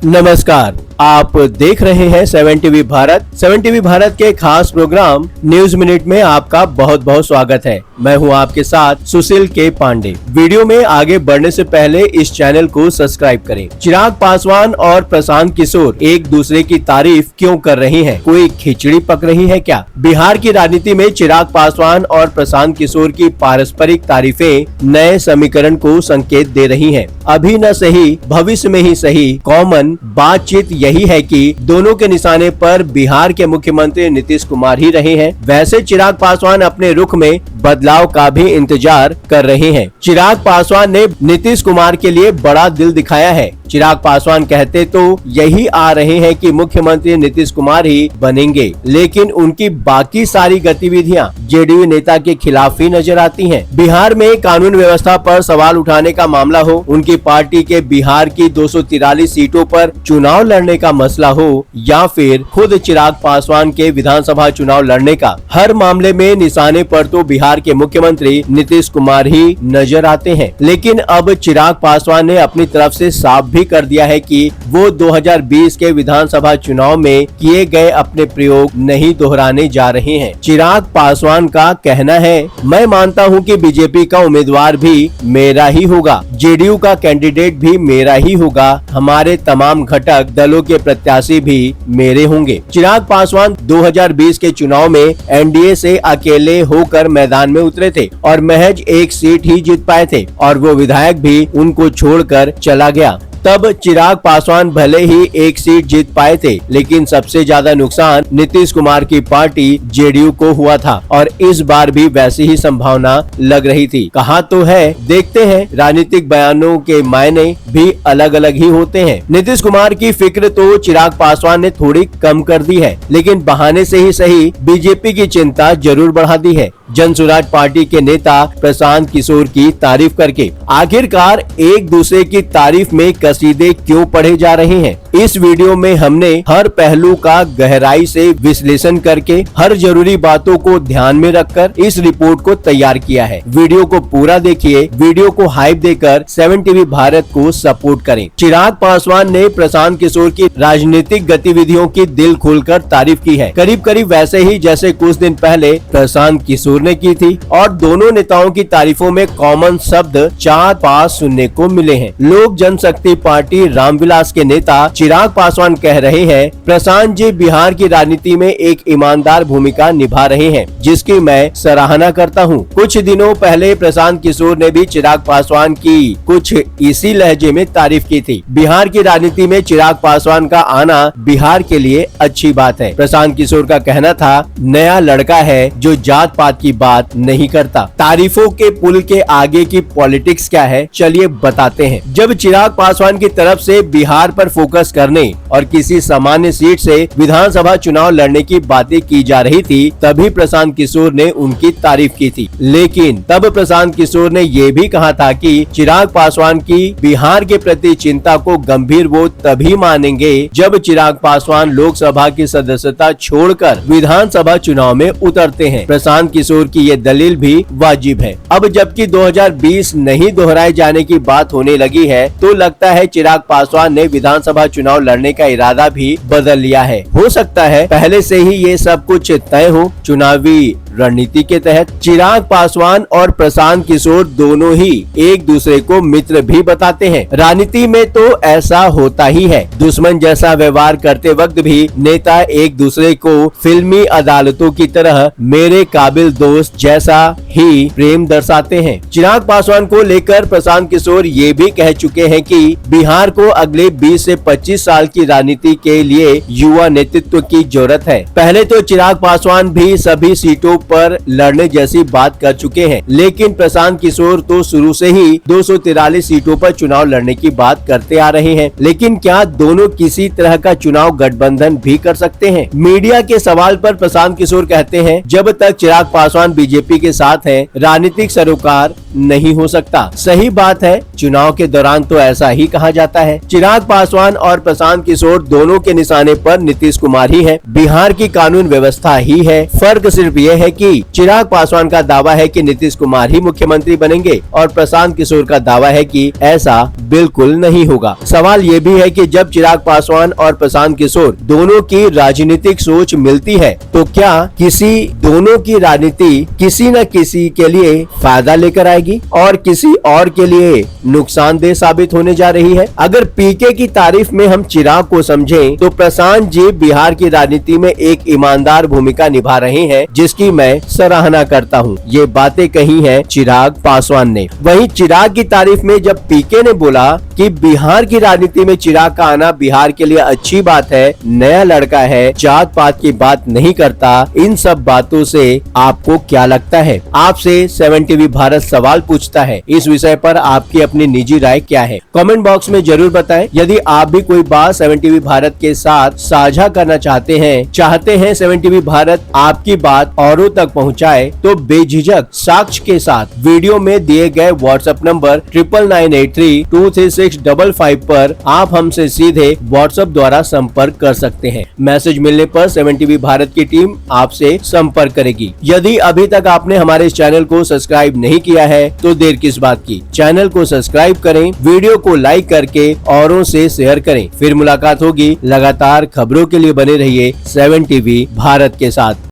नमस्कार, आप देख रहे हैं 7 टीवी भारत। 7 टीवी भारत के खास प्रोग्राम न्यूज मिनट में आपका बहुत बहुत स्वागत है। मैं हूं आपके साथ सुशील के पांडे। वीडियो में आगे बढ़ने से पहले इस चैनल को सब्सक्राइब करें। चिराग पासवान और प्रशांत किशोर एक दूसरे की तारीफ क्यों कर रही हैं? कोई खिचड़ी पक रही है क्या? बिहार की राजनीति में चिराग पासवान और प्रशांत किशोर की पारस्परिक तारीफें नए समीकरण को संकेत दे रही हैं। अभी न सही, भविष्य में ही सही कॉमन बातचीत यही है कि दोनों के निशाने पर बिहार के मुख्यमंत्री नीतीश कुमार ही रहे हैं। वैसे चिराग पासवान अपने रुख में बदलाव का भी इंतजार कर रहे हैं। चिराग पासवान ने नीतीश कुमार के लिए बड़ा दिल दिखाया है। चिराग पासवान कहते तो यही आ रहे हैं कि मुख्यमंत्री नीतीश कुमार ही बनेंगे, लेकिन उनकी बाकी सारी गतिविधियां जेडीयू नेता के खिलाफ ही नजर आती हैं। बिहार में कानून व्यवस्था पर सवाल उठाने का मामला हो, उनकी पार्टी के बिहार की 243 सीटों पर चुनाव लड़ने का मसला हो, या फिर खुद चिराग पासवान के विधानसभा चुनाव लड़ने का, हर मामले में निशाने पर तो बिहार के मुख्यमंत्री नीतीश कुमार ही नजर आते हैं। लेकिन अब चिराग पासवान ने अपनी तरफ से साफ भी कर दिया है कि वो 2020 के विधानसभा चुनाव में किए गए अपने प्रयोग नहीं दोहराने जा रहे हैं। चिराग पासवान का कहना है, मैं मानता हूं कि बीजेपी का उम्मीदवार भी मेरा ही होगा, जेडीयू का कैंडिडेट भी मेरा ही होगा, हमारे तमाम घटक दलों के प्रत्याशी भी मेरे होंगे। चिराग पासवान 2020 के चुनाव में एनडीए से अकेले होकर मैदान में उतरे थे और महज एक सीट ही जीत पाए थे और वो विधायक भी उनको छोड़कर चला गया। तब चिराग पासवान भले ही एक सीट जीत पाए थे, लेकिन सबसे ज्यादा नुकसान नीतीश कुमार की पार्टी जेडीयू को हुआ था और इस बार भी वैसी ही संभावना लग रही थी। कहा तो है, देखते हैं। राजनीतिक बयानों के मायने भी अलग अलग ही होते हैं। नीतीश कुमार की फिक्र तो चिराग पासवान ने थोड़ी कम कर दी है, लेकिन बहाने से ही सही बीजेपी की चिंता जरूर बढ़ा दी है। जन स्वराज पार्टी के नेता प्रशांत किशोर की तारीफ करके आखिरकार एक दूसरे की तारीफ में कसीदे क्यों पढ़े जा रहे हैं? इस वीडियो में हमने हर पहलू का गहराई से विश्लेषण करके हर जरूरी बातों को ध्यान में रखकर इस रिपोर्ट को तैयार किया है। वीडियो को पूरा देखिए। वीडियो को हाइप देकर 7 टीवी भारत को सपोर्ट करें। चिराग पासवान ने प्रशांत किशोर की राजनीतिक गतिविधियों की दिल खोलकर तारीफ की है, करीब करीब वैसे ही जैसे कुछ दिन पहले प्रशांत किशोर ने की थी, और दोनों नेताओं की तारीफों में कॉमन शब्द 4-5 सुनने को मिले हैं। लोक जनशक्ति पार्टी रामविलास के नेता चिराग पासवान कह रहे हैं, प्रशांत जी बिहार की राजनीति में एक ईमानदार भूमिका निभा रहे हैं, जिसकी मैं सराहना करता हूं। कुछ दिनों पहले प्रशांत किशोर ने भी चिराग पासवान की कुछ इसी लहजे में तारीफ की थी। बिहार की राजनीति में चिराग पासवान का आना बिहार के लिए अच्छी बात है। प्रशांत किशोर का कहना था, नया लड़का है जो जात पात की बात नहीं करता। तारीफों के पुल के आगे की पॉलिटिक्स क्या है, चलिए बताते हैं। जब चिराग पासवान की तरफ से बिहार पर फोकस करने और किसी सामान्य सीट से विधानसभा चुनाव लड़ने की बातें की जा रही थी, तभी प्रशांत किशोर ने उनकी तारीफ की थी। लेकिन तब प्रशांत किशोर ने ये भी कहा था कि चिराग पासवान की बिहार के प्रति चिंता को गंभीर वो तभी मानेंगे जब चिराग पासवान लोकसभा की सदस्यता छोड़कर विधानसभा चुनाव में उतरते हैं। प्रशांत किशोर की ये दलील भी वाजिब है। अब जबकि 2020 नहीं दोहराए जाने की बात होने लगी है, तो लगता है चिराग पासवान ने विधानसभा चुनाव लड़ने का इरादा भी बदल लिया है। हो सकता है पहले से ही ये सब कुछ तय हो। चुनावी रणनीति के तहत चिराग पासवान और प्रशांत किशोर दोनों ही एक दूसरे को मित्र भी बताते हैं। राजनीति में तो ऐसा होता ही है। दुश्मन जैसा व्यवहार करते वक्त भी नेता एक दूसरे को फिल्मी अदालतों की तरह मेरे काबिल दोस्त जैसा ही प्रेम दर्शाते हैं। चिराग पासवान को लेकर प्रशांत किशोर ये भी कह चुके हैं कि बिहार को अगले 20 से 25 साल की राजनीति के लिए युवा नेतृत्व की जरूरत है। पहले तो चिराग पासवान भी सभी सीटों पर लड़ने जैसी बात कर चुके हैं, लेकिन प्रशांत किशोर तो शुरू से ही 243 सीटों पर चुनाव लड़ने की बात करते आ रहे हैं। लेकिन क्या दोनों किसी तरह का चुनाव गठबंधन भी कर सकते हैं? मीडिया के सवाल पर प्रशांत किशोर कहते हैं, जब तक चिराग पासवान बीजेपी के साथ हैं, राजनीतिक सरोकार नहीं हो सकता। सही बात है, चुनाव के दौरान तो ऐसा ही कहा जाता है। चिराग पासवान और प्रशांत किशोर दोनों के निशाने पर नीतीश कुमार ही है। बिहार की कानून व्यवस्था ही है। फर्क सिर्फ ये है कि चिराग पासवान का दावा है कि नीतीश कुमार ही मुख्यमंत्री बनेंगे और प्रशांत किशोर का दावा है कि ऐसा बिल्कुल नहीं होगा। सवाल ये भी है कि जब चिराग पासवान और प्रशांत किशोर दोनों की राजनीतिक सोच मिलती है तो क्या दोनों की राजनीति किसी न किसी के लिए फायदा लेकर आएगी और किसी और के लिए नुकसानदेह साबित होने जा रही है। अगर पीके की तारीफ में हम चिराग को समझें तो प्रशांत जी बिहार की राजनीति में एक ईमानदार भूमिका निभा रहे हैं, जिसकी मैं सराहना करता हूं। ये बातें कही हैं चिराग पासवान ने। वहीं चिराग की तारीफ में जब पीके ने बोला कि बिहार की राजनीति में चिराग का आना बिहार के लिए अच्छी बात है, नया लड़का है, जात पात की बात नहीं करता, इन सब बातों से आपको क्या लगता है? आपसे 7 टीवी भारत सवाल पूछता है। इस विषय पर आपकी अपनी निजी राय क्या है? कमेंट बॉक्स में जरूर बताएं। यदि आप भी कोई बात 7 टीवी भारत के साथ साझा करना चाहते हैं 7 टीवी भारत आपकी बात औरों तक पहुंचाए, तो बेझिझक साक्ष्य के साथ वीडियो में दिए गए व्हाट्सएप नंबर 9993236555 पर आप हमसे सीधे व्हाट्सएप द्वारा संपर्क कर सकते हैं। मैसेज मिलने पर 7 टीवी भारत की टीम आपसे संपर्क करेगी। यदि अभी तक आपने हमारे इस चैनल को सब्सक्राइब नहीं किया है तो देर किस बात की, चैनल को सब्सक्राइब करें, वीडियो को लाइक करके औरों से शेयर करें। फिर मुलाकात होगी। लगातार खबरों के लिए बने रहिए 7 टीवी भारत के साथ।